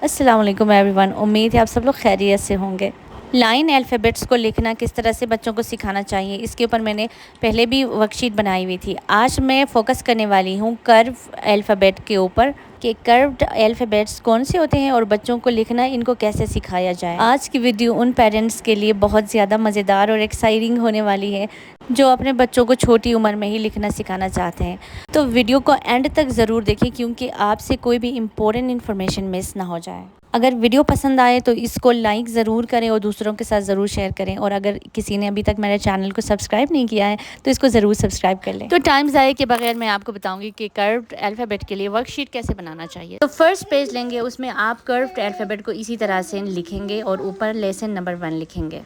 अस्सलाम वालेकुम एवरीवन। उम्मीद है आप सब लोग खैरियत से होंगे। लाइन अल्फ़ाबेट्स को लिखना किस तरह से बच्चों को सिखाना चाहिए, इसके ऊपर मैंने पहले भी वर्कशीट बनाई हुई थी। आज मैं फ़ोकस करने वाली हूँ कर्व अल्फ़ाबेट के ऊपर कि कर्व्ड अल्फ़ाबेट्स कौन से होते हैं और बच्चों को लिखना इनको कैसे सिखाया जाए। आज की वीडियो उन पेरेंट्स के लिए बहुत ज़्यादा मज़ेदार और एक्साइटिंग होने वाली है जो अपने बच्चों को छोटी उम्र में ही लिखना सिखाना चाहते हैं। तो वीडियो को एंड तक ज़रूर देखें क्योंकि आपसे कोई भी इम्पोर्टेंट इन्फॉर्मेशन मिस ना हो जाए। अगर वीडियो पसंद आए तो इसको लाइक ज़रूर करें और दूसरों के साथ ज़रूर शेयर करें, और अगर किसी ने अभी तक मेरे चैनल को सब्सक्राइब नहीं किया है तो इसको ज़रूर सब्सक्राइब कर लें। तो टाइम ज़ाया के बगैर मैं आपको बताऊंगी कि कर्व्ड अल्फ़ाबेट के लिए वर्कशीट कैसे बनाना चाहिए। तो फर्स्ट पेज लेंगे, उसमें आप कर्व्ड अल्फ़ाबेट को इसी तरह से लिखेंगे और ऊपर लेसन नंबर 1 लिखेंगे।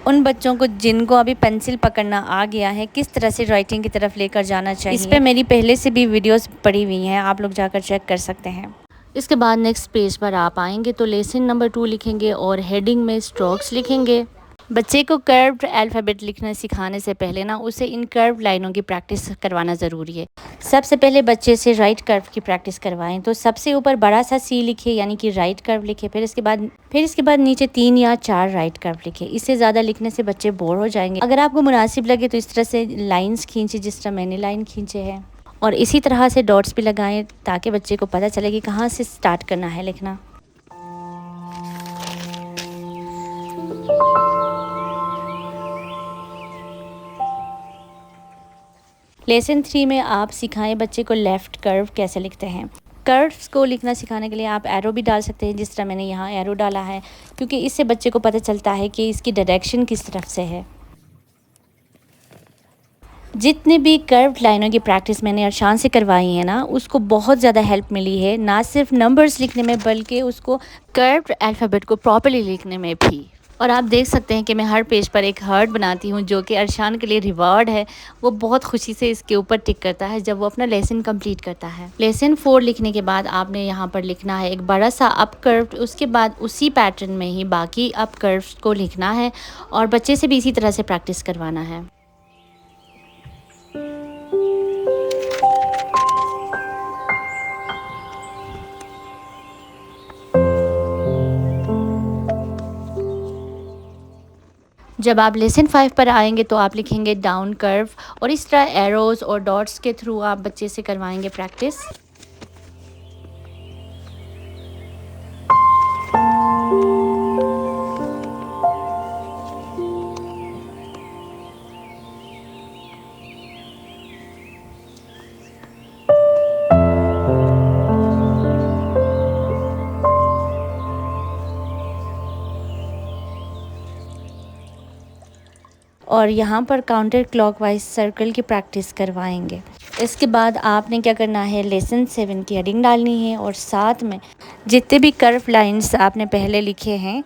उन बच्चों को जिनको अभी पेंसिल पकड़ना आ गया है किस तरह से राइटिंग की तरफ लेकर जाना चाहिए, इस पे मेरी पहले से भी वीडियोस पड़ी हुई हैं, आप लोग जाकर चेक कर सकते हैं। इसके बाद नेक्स्ट पेज पर आप आएंगे तो लेसन नंबर 2 लिखेंगे और हेडिंग में स्ट्रोक्स लिखेंगे। बच्चे को कर्व्ड अल्फ़ाबेट लिखना सिखाने से पहले ना उसे इन कर्व लाइनों की प्रैक्टिस करवाना ज़रूरी है। सबसे पहले बच्चे से राइट कर्व की प्रैक्टिस करवाएं, तो सबसे ऊपर बड़ा सा सी लिखे यानी कि राइट कर्व लिखे, फिर इसके बाद नीचे 3 या 4 राइट कर्व लिखे। इससे ज़्यादा लिखने से बच्चे बोर हो जाएंगे। अगर आपको मुनासिब लगे तो इस तरह से लाइन्स खींचे जिस तरह मैंने लाइन खींचे हैं, और इसी तरह से डॉट्स भी लगाएं ताकि बच्चे को पता चले कि कहाँ से स्टार्ट करना है लिखना। लेसन 3 में आप सिखाएं बच्चे को लेफ़्ट कर्व कैसे लिखते हैं। कर्व्स को लिखना सिखाने के लिए आप एरो भी डाल सकते हैं, जिस तरह मैंने यहाँ एरो डाला है, क्योंकि इससे बच्चे को पता चलता है कि इसकी डायरेक्शन किस तरफ से है। जितने भी कर्व्ड लाइनों की प्रैक्टिस मैंने अरशान से करवाई है ना, उसको बहुत ज़्यादा हेल्प मिली है, ना सिर्फ नंबर्स लिखने में बल्कि उसको कर्व्ड अल्फ़ाबेट को प्रॉपर्ली लिखने में भी। और आप देख सकते हैं कि मैं हर पेज पर एक हार्ट बनाती हूँ जो कि अरशान के लिए रिवार्ड है। वो बहुत खुशी से इसके ऊपर टिक करता है जब वो अपना लेसन कंप्लीट करता है। लेसन 4 लिखने के बाद आपने यहाँ पर लिखना है एक बड़ा सा अप कर्व, उसके बाद उसी पैटर्न में ही बाकी अप कर्व्स को लिखना है और बच्चे से भी इसी तरह से प्रैक्टिस करवाना है। जब आप लेसन 5 पर आएंगे तो आप लिखेंगे डाउन कर्व, और इस तरह एरोज़ और डॉट्स के थ्रू आप बच्चे से करवाएंगे प्रैक्टिस। और यहाँ पर काउंटर क्लॉकवाइज सर्कल की प्रैक्टिस करवाएंगे। इसके बाद आपने क्या करना है, लेसन 7 की हेडिंग डालनी है और साथ में जितने भी कर्व लाइंस आपने पहले लिखे हैं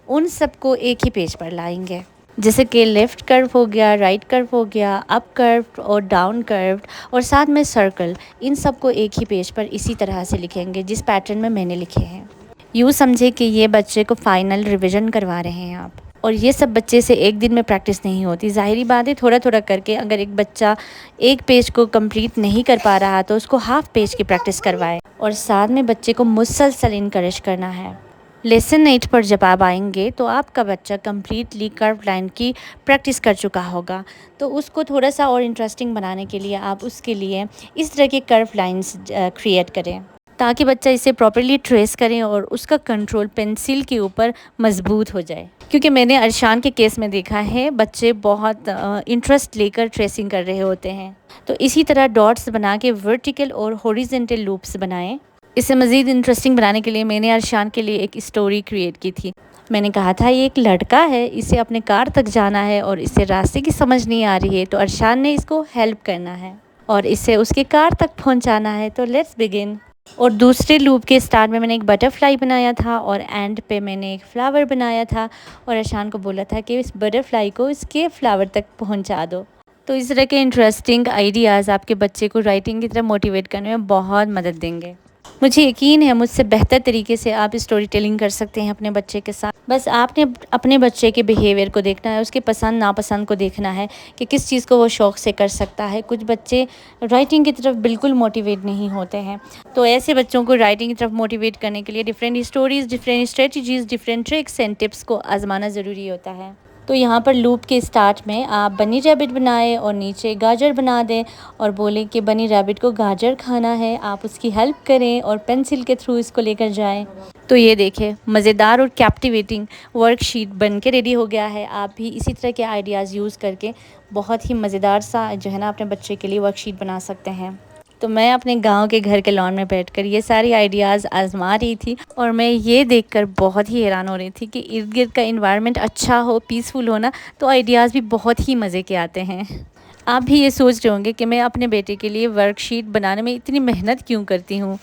उन सबको एक ही पेज पर लाएंगे, जैसे कि लेफ़्ट कर्व हो गया, राइट कर्व हो गया, अप कर्व और डाउन कर्व, और साथ में सर्कल। इन सबको एक ही पेज पर इसी तरह से लिखेंगे जिस पैटर्न में मैंने लिखे हैं। यूँ समझे कि ये बच्चे को फाइनल रिवीजन करवा रहे हैं आप। और ये सब बच्चे से एक दिन में प्रैक्टिस नहीं होती, ज़ाहिरी बात है। थोड़ा थोड़ा करके अगर एक बच्चा एक पेज को कंप्लीट नहीं कर पा रहा तो उसको हाफ पेज की प्रैक्टिस करवाए, और साथ में बच्चे को मुसलसल इनकरेज करना है। लेसन 8 पर जब आप आएंगे तो आपका बच्चा कम्प्लीटली कर्व लाइन की प्रैक्टिस कर चुका होगा, तो उसको थोड़ा सा और इंटरेस्टिंग बनाने के लिए आप उसके लिए इस तरह के कर्व लाइन्स क्रिएट करें ताकि बच्चा इसे प्रॉपर्ली ट्रेस करें और उसका कंट्रोल पेंसिल के ऊपर मजबूत हो जाए। क्योंकि मैंने अरशान के केस में देखा है बच्चे बहुत इंटरेस्ट लेकर ट्रेसिंग कर रहे होते हैं। तो इसी तरह डॉट्स बना के वर्टिकल और हॉरिजॉन्टल लूप्स बनाएं। इसे मज़ीद इंटरेस्टिंग बनाने के लिए मैंने अरशान के लिए एक स्टोरी क्रिएट की थी। मैंने कहा था ये एक लड़का है, इसे अपने कार तक जाना है और इसे रास्ते की समझ नहीं आ रही है, तो अरशान ने इसको हेल्प करना है और इसे उसके कार तक पहुंचाना है। तो लेट्स बिगिन। और दूसरे लूप के स्टार्ट में मैंने एक बटरफ्लाई बनाया था और एंड पे मैंने एक फ्लावर बनाया था, और अरशान को बोला था कि इस बटरफ्लाई को इसके फ्लावर तक पहुंचा दो। तो इस तरह के इंटरेस्टिंग आइडियाज़ आपके बच्चे को राइटिंग की तरफ मोटिवेट करने में बहुत मदद देंगे। मुझे यकीन है मुझसे बेहतर तरीके से आप स्टोरी टेलिंग कर सकते हैं अपने बच्चे के साथ। बस आपने अपने बच्चे के बिहेवियर को देखना है, उसके पसंद नापसंद को देखना है कि किस चीज़ को वो शौक़ से कर सकता है। कुछ बच्चे राइटिंग की तरफ बिल्कुल मोटिवेट नहीं होते हैं, तो ऐसे बच्चों को राइटिंग की तरफ मोटिवेट करने के लिए different stories, different strategies, different tricks and tips को आज़माना ज़रूरी होता है। तो यहाँ पर लूप के स्टार्ट में आप बनी रैबिट बनाएं और नीचे गाजर बना दें और बोलें कि बनी रैबिट को गाजर खाना है। आप उसकी हेल्प करें और पेंसिल के थ्रू इसको लेकर जाएं। तो ये देखिए, मज़ेदार और कैप्टिवेटिंग वर्कशीट बन के रेडी हो गया है। आप भी इसी तरह के आइडियाज़ यूज़ करके बहुत ही मज़ेदार सा जो है ना अपने बच्चे के लिए वर्कशीट बना सकते हैं। तो मैं अपने गांव के घर के लॉन में बैठकर ये सारी आइडियाज़ आज़मा रही थी और मैं ये देखकर बहुत ही हैरान हो रही थी कि इर्द गिर्द का इन्वायरमेंट अच्छा हो, पीसफुल हो ना, तो आइडियाज़ भी बहुत ही मज़े के आते हैं। आप भी ये सोच रहे होंगे कि मैं अपने बेटे के लिए वर्कशीट बनाने में इतनी मेहनत क्यों करती हूँ।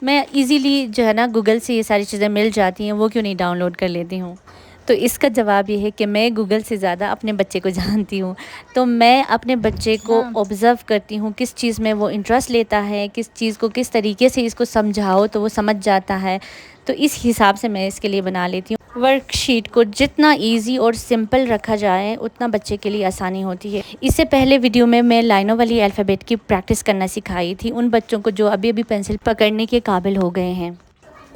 मैं इजीली जो है ना गूगल से ये सारी चीज़ें मिल जाती हैं, वो क्यों नहीं डाउनलोड कर लेती हूँ। तो इसका जवाब ये है कि मैं गूगल से ज़्यादा अपने बच्चे को जानती हूँ। तो मैं अपने बच्चे को ऑब्ज़र्व करती हूँ किस चीज़ में वो इंटरेस्ट लेता है, किस चीज़ को किस तरीके से इसको समझाओ तो वो समझ जाता है। तो इस हिसाब से मैं इसके लिए बना लेती हूँ। वर्कशीट को जितना ईज़ी और सिंपल रखा जाए उतना बच्चे के लिए आसानी होती है। इससे पहले वीडियो में मैं लाइनों वाली अल्फ़ाबेट की प्रैक्टिस करना सिखाई थी उन बच्चों को जो अभी-अभी पेंसिल पकड़ने के काबिल हो गए हैं।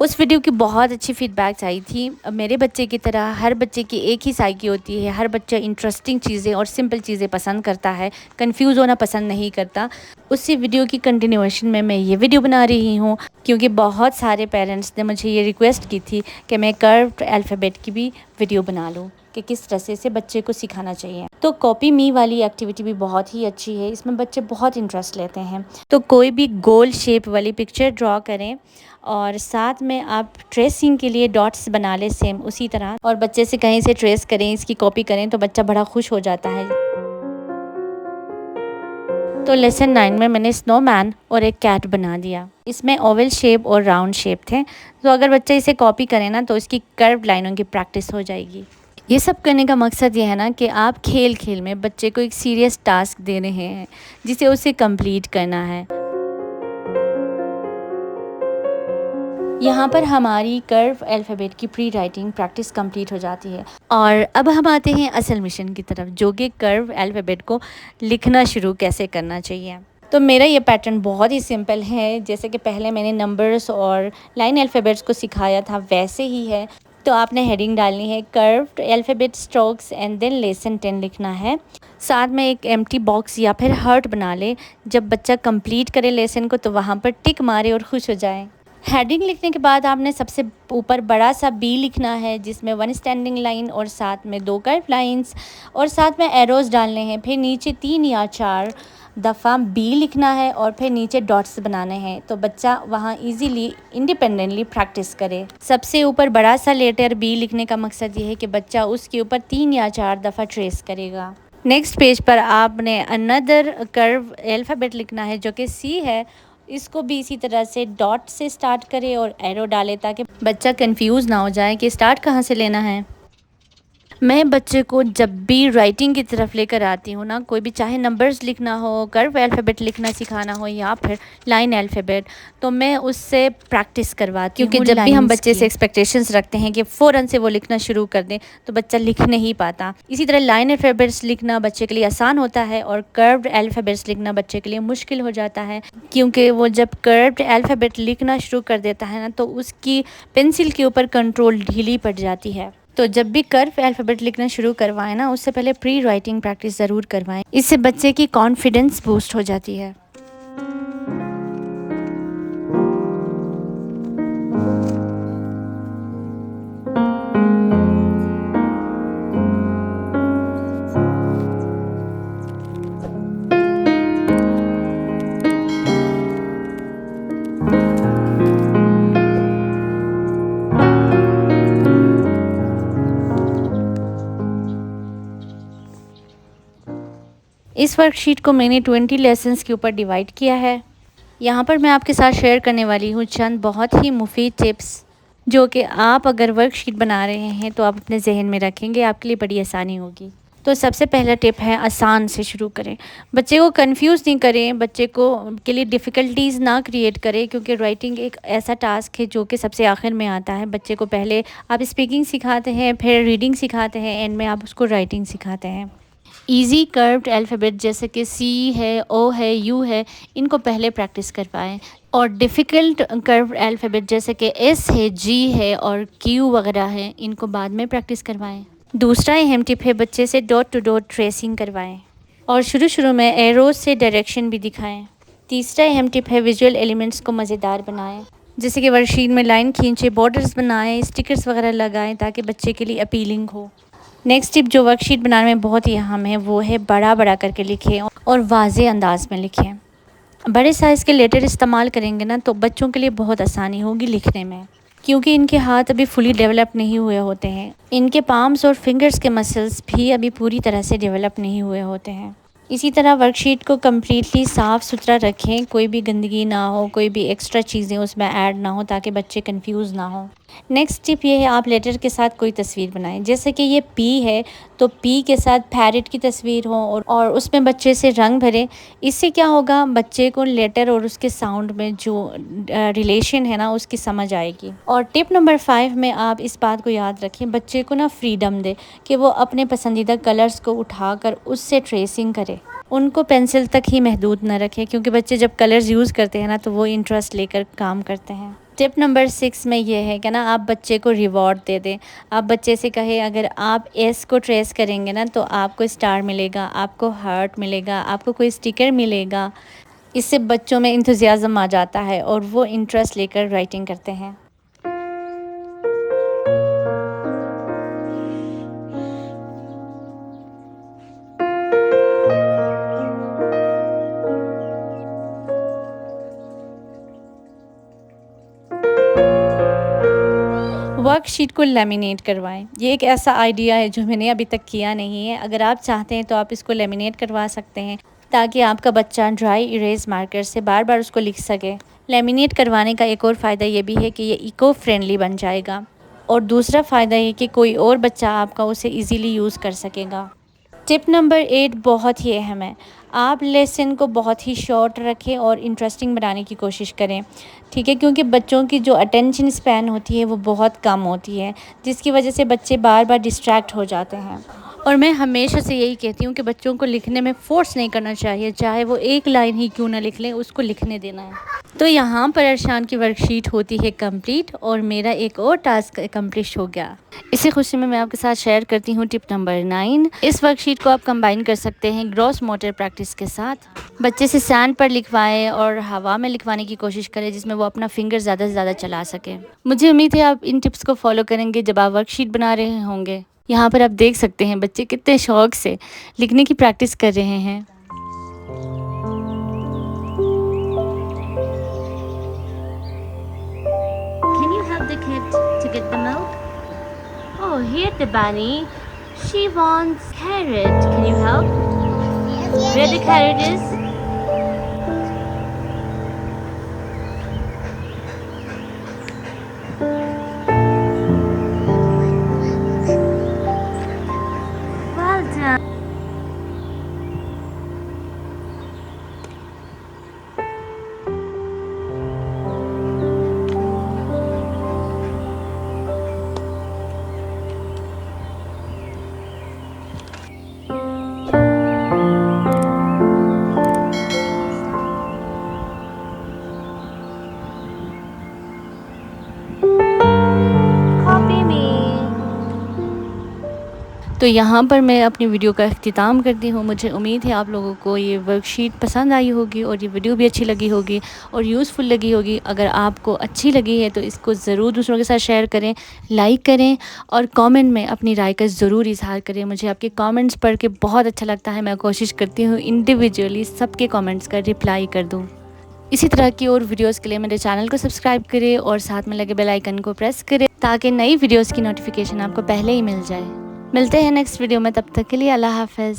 उस वीडियो की बहुत अच्छी फीडबैक्स आई थी। मेरे बच्चे की तरह हर बच्चे की एक ही साइकी होती है। हर बच्चा इंटरेस्टिंग चीज़ें और सिंपल चीज़ें पसंद करता है, कंफ्यूज होना पसंद नहीं करता। उसी वीडियो की कंटिन्यूएशन में मैं ये वीडियो बना रही हूँ क्योंकि बहुत सारे पेरेंट्स ने मुझे ये रिक्वेस्ट की थी कि मैं कर्व्ड अल्फ़ाबेट की भी वीडियो बना लूँ कि किस तरह से बच्चे को सिखाना चाहिए। तो कॉपी मी वाली एक्टिविटी भी बहुत ही अच्छी है, इसमें बच्चे बहुत इंटरेस्ट लेते हैं। तो कोई भी गोल शेप वाली पिक्चर ड्रॉ करें और साथ में आप ट्रेसिंग के लिए डॉट्स बना लें सेम उसी तरह, और बच्चे से कहीं से ट्रेस करें, इसकी कॉपी करें तो बच्चा बड़ा खुश हो जाता है। तो लेसन 9 में मैंने स्नोमैन और एक कैट बना दिया। इसमें ओवल शेप और राउंड शेप थे, तो अगर बच्चा इसे कॉपी करे ना तो इसकी कर्व लाइनों की प्रैक्टिस हो जाएगी। ये सब करने का मकसद ये है ना कि आप खेल खेल में बच्चे को एक सीरियस टास्क दे रहे हैं जिसे उसे कंप्लीट करना है। यहाँ पर हमारी कर्व अल्फ़ाबेट की प्री राइटिंग प्रैक्टिस कंप्लीट हो जाती है और अब हम आते हैं असल मिशन की तरफ, जो कि कर्व अल्फ़ाबेट को लिखना शुरू कैसे करना चाहिए। तो मेरा ये पैटर्न बहुत ही सिंपल है, जैसे कि पहले मैंने नंबर्स और लाइन अल्फ़ाबेट्स को सिखाया था वैसे ही है। तो आपने हेडिंग डालनी है curved alphabet strokes and then lesson 10 लिखना है। साथ में एक एम्प्टी बॉक्स या फिर हार्ट बना ले। जब बच्चा कंप्लीट करे लेसन को तो वहाँ पर टिक मारे और खुश हो जाए। हेडिंग लिखने के बाद आपने सबसे ऊपर बड़ा सा बी लिखना है जिसमें 1 स्टैंडिंग लाइन और साथ में 2 कर्व लाइंस और साथ में एरोज़ डालने हैं। फिर नीचे 3 या 4 दफ़ा बी लिखना है और फिर नीचे डॉट्स बनाने हैं, तो बच्चा वहाँ इजीली इंडिपेंडेंटली प्रैक्टिस करे। सबसे ऊपर बड़ा सा लेटर बी लिखने का मकसद ये है कि बच्चा उसके ऊपर 3 या 4 दफ़ा ट्रेस करेगा। नेक्स्ट पेज पर आपने अनदर कर्व अल्फ़ाबेट लिखना है जो कि सी है। इसको भी इसी तरह से डॉट से स्टार्ट करें और एरो डालें ताकि बच्चा कंफ्यूज ना हो जाए कि स्टार्ट कहाँ से लेना है। मैं बच्चे को जब भी राइटिंग की तरफ लेकर आती हूँ ना, कोई भी चाहे नंबर्स लिखना हो, कर्व अल्फ़ाबेट लिखना सिखाना हो या फिर लाइन अल्फ़ाबेट, तो मैं उससे प्रैक्टिस करवाती हूँ। क्योंकि जब भी हम बच्चे से एक्सपेक्टेशंस रखते हैं कि फ़ौरन से वो लिखना शुरू कर दें तो बच्चा लिख नहीं पाता। इसी तरह लाइन अल्फ़ाबेट्स लिखना बच्चे के लिए आसान होता है और कर्व्ड अल्फ़ाबेट्स लिखना बच्चे के लिए मुश्किल हो जाता है, क्योंकि वो जब कर्व्ड अल्फ़ाबेट लिखना शुरू कर देता है ना तो उसकी पेंसिल के ऊपर कंट्रोल ढीली पड़ जाती है। तो जब भी कर्व अल्फ़ाबेट लिखना शुरू करवाएं ना, उससे पहले प्री राइटिंग प्रैक्टिस ज़रूर करवाएं। इससे बच्चे की कॉन्फिडेंस बूस्ट हो जाती है। इस वर्कशीट को मैंने 20 लेसन्स के ऊपर डिवाइड किया है। यहाँ पर मैं आपके साथ शेयर करने वाली हूँ चंद बहुत ही मुफीद टिप्स, जो कि आप अगर वर्कशीट बना रहे हैं तो आप अपने जहन में रखेंगे, आपके लिए बड़ी आसानी होगी। तो सबसे पहला टिप है आसान से शुरू करें। बच्चे को कंफ्यूज नहीं करें, बच्चे को के लिए डिफ़िकल्टीज़ ना क्रिएट करें, क्योंकि राइटिंग एक ऐसा टास्क है जो कि सबसे आखिर में आता है। बच्चे को पहले आप स्पीकिंग सिखाते हैं, फिर रीडिंग सिखाते हैं, एंड में आप उसको राइटिंग सिखाते हैं। ईज़ी कर्व्ड अल्फ़ाबेट जैसे कि सी है, ओ है, यू है, इनको पहले प्रैक्टिस करवाएं, और डिफ़िकल्ट कर्व्ड अल्फ़ाबेट जैसे कि एस है, जी है और क्यू वगैरह है, इनको बाद में प्रैक्टिस करवाएं। दूसरा अहम टिप है, बच्चे से डॉट टू डॉट ट्रेसिंग करवाएं और शुरू में एरोज़ से डायरेक्शन भी दिखाएं। तीसरा अहम टिप है, विजुअल एलिमेंट्स को मज़ेदार बनाएं, जैसे कि वर्कशीट में लाइन खींचे, बॉर्डर्स बनाएं, स्टिकर्स वगैरह लगाएं ताकि बच्चे के लिए अपीलिंग हो। नेक्स्ट टिप जो वर्कशीट बनाने में बहुत ही अहम है, वो है बड़ा बड़ा करके लिखें और वाज़े अंदाज में लिखें। बड़े साइज़ के लेटर इस्तेमाल करेंगे ना तो बच्चों के लिए बहुत आसानी होगी लिखने में, क्योंकि इनके हाथ अभी फुली डेवलप नहीं हुए होते हैं। इनके पाम्स और फिंगर्स के मसल्स भी अभी पूरी तरह से डेवलप नहीं हुए होते हैं। इसी तरह वर्कशीट को कम्प्लीटली साफ़ सुथरा रखें, कोई भी गंदगी ना हो, कोई भी एक्स्ट्रा चीज़ें उसमें ऐड ना हो, ताकि बच्चे कंफ्यूज ना हो। नेक्स्ट टिप ये है, आप लेटर के साथ कोई तस्वीर बनाएं, जैसे कि ये पी है तो पी के साथ पैरेट की तस्वीर हो और उसमें बच्चे से रंग भरें। इससे क्या होगा, बच्चे को लेटर और उसके साउंड में जो रिलेशन है ना उसकी समझ आएगी। और टिप नंबर 5 में आप इस बात को याद रखें, बच्चे को ना फ्रीडम दें कि वो अपने पसंदीदा कलर्स को उठाकर उससे ट्रेसिंग करे। उनको पेंसिल तक ही महदूद न रखें, क्योंकि बच्चे जब कलर्स यूज़ करते हैं ना तो वो इंटरेस्ट लेकर काम करते हैं। टिप नंबर 6 में ये है कि ना आप बच्चे को रिवॉर्ड दे दें। आप बच्चे से कहें, अगर आप एस को ट्रेस करेंगे ना तो आपको स्टार मिलेगा, आपको हार्ट मिलेगा, आपको कोई स्टिकर मिलेगा। इससे बच्चों में इंथुजियाज़म आ जाता है और वो इंटरेस्ट लेकर राइटिंग करते हैं। वर्कशीट को लेमिनेट करवाएं। ये एक ऐसा आइडिया है जो मैंने अभी तक किया नहीं है। अगर आप चाहते हैं तो आप इसको लेमिनेट करवा सकते हैं, ताकि आपका बच्चा ड्राई इरेज मार्कर से बार बार उसको लिख सके। लेमिनेट करवाने का एक और फ़ायदा ये भी है कि ये इको फ्रेंडली बन जाएगा, और दूसरा फ़ायदा ये कि कोई और बच्चा आपका उसे ईज़िली यूज़ कर सकेगा। टिप नंबर 8 बहुत ही अहम है। आप लेसन को बहुत ही शॉर्ट रखें और इंटरेस्टिंग बनाने की कोशिश करें, ठीक है, क्योंकि बच्चों की जो अटेंशन स्पैन होती है वो बहुत कम होती है, जिसकी वजह से बच्चे बार बार डिस्ट्रैक्ट हो जाते हैं। और मैं हमेशा से यही कहती हूँ कि बच्चों को लिखने में फ़ोर्स नहीं करना चाहिए, चाहे वो एक लाइन ही क्यों ना लिख लें, उसको लिखने देना है। तो यहाँ पर अरशान की वर्कशीट होती है कंप्लीट, और मेरा एक और टास्क कंप्लीट हो गया। इसी खुशी में मैं आपके साथ शेयर करती हूँ टिप नंबर 9। इस वर्कशीट को आप कंबाइन कर सकते हैं ग्रॉस मोटर प्रैक्टिस के साथ। बच्चे से सैंड पर लिखवाएं और हवा में लिखवाने की कोशिश करें, जिसमें वो अपना फिंगर ज़्यादा से ज़्यादा चला सके। मुझे उम्मीद है आप इन टिप्स को फॉलो करेंगे जब आप वर्कशीट बना रहे होंगे। यहाँ पर आप देख सकते हैं बच्चे कितने शौक से लिखने की प्रैक्टिस कर रहे हैं। Can you help the kid to get the milk? Oh, here the bunny. She wants carrot. Can you help? Where the carrot is? Well done. Copy me. तो यहाँ पर मैं अपनी वीडियो का अख्तिताम करती हूँ। मुझे उम्मीद है आप लोगों को ये वर्कशीट पसंद आई होगी और ये वीडियो भी अच्छी लगी होगी और यूज़फुल लगी होगी। अगर आपको अच्छी लगी है तो इसको ज़रूर दूसरों के साथ शेयर करें, लाइक करें और कमेंट में अपनी राय का ज़रूर इजहार करें। मुझे आपके कमेंट्स पढ़ के बहुत अच्छा लगता है। मैं कोशिश करती हूँ इंडिविजुअली सबके कमेंट्स का रिप्लाई कर दूँ। इसी तरह की और वीडियोस के लिए मेरे चैनल को सब्सक्राइब करें और साथ में लगे बेल आइकन को प्रेस करें, ताकि नई वीडियोस की नोटिफिकेशन आपको पहले ही मिल जाए। मिलते हैं नेक्स्ट वीडियो में, तब तक के लिए अल्लाह हाफ़िज़।